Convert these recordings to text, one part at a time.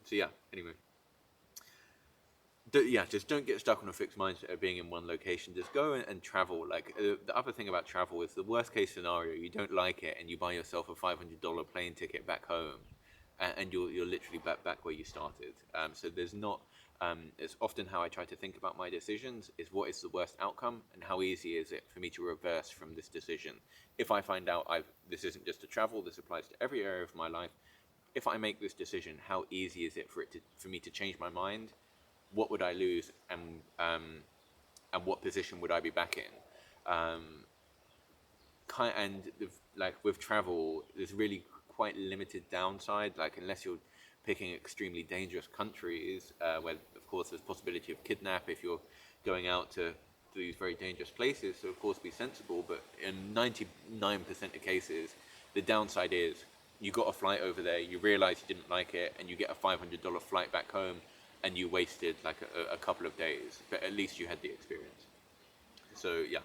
So yeah, anyway. Yeah, just don't get stuck on a fixed mindset of being in one location. Just go and travel. Like the other thing about travel is the worst case scenario, you don't like it and you buy yourself a $500 plane ticket back home, and you're literally back where you started. So there's not. It's often how I try to think about my decisions is what is the worst outcome and how easy is it for me to reverse from this decision. If I find out this isn't just to travel, this applies to every area of my life. If I make this decision, how easy is it for me to change my mind? What would I lose, and what position would I be back in? And like with travel, there's really quite limited downside. Like unless you're picking extremely dangerous countries, where of course there's possibility of kidnap if you're going out to these very dangerous places. So of course be sensible. But in 99% of cases, the downside is you got a flight over there, you realize you didn't like it, and you get a $500 flight back home, and you wasted like a couple of days. But at least you had the experience. So yeah,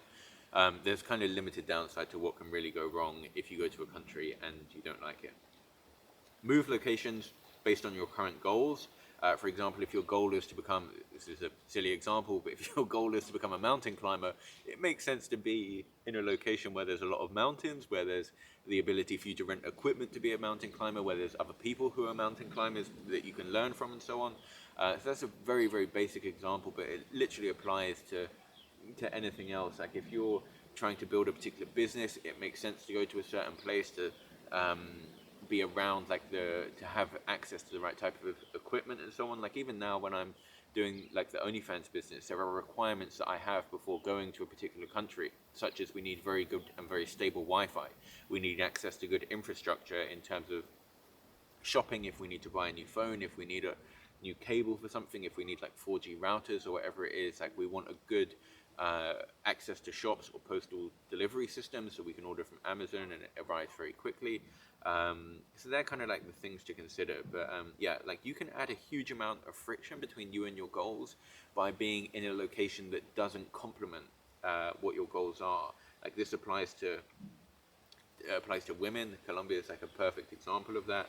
there's kind of limited downside to what can really go wrong if you go to a country and you don't like it. Move locations based on your current goals. For example, if your goal is to become, this is a silly example, but if your goal is to become a mountain climber, it makes sense to be in a location where there's a lot of mountains, where there's the ability for you to rent equipment to be a mountain climber, where there's other people who are mountain climbers that you can learn from and so on. So that's a very, very basic example, but it literally applies to anything else. Like if you're trying to build a particular business, it makes sense to go to a certain place to be around like to have access to the right type of equipment and so on. Like even now when I'm doing like the OnlyFans business, there are requirements that I have before going to a particular country, such as we need very good and very stable Wi-Fi. We need access to good infrastructure in terms of shopping, if we need to buy a new phone, if we need a new cable for something, if we need like 4G routers or whatever it is. Like we want a good access to shops or postal delivery systems so we can order from Amazon and it arrives very quickly. So they're kind of like the things to consider. But yeah, like you can add a huge amount of friction between you and your goals by being in a location that doesn't complement what your goals are. Like this applies to women. Colombia is like a perfect example of that.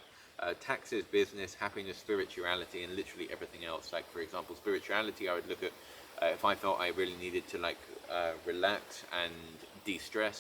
Taxes, business, happiness, spirituality, and literally everything else. Like for example, spirituality, I would look at if I felt I really needed to like relax and de-stress,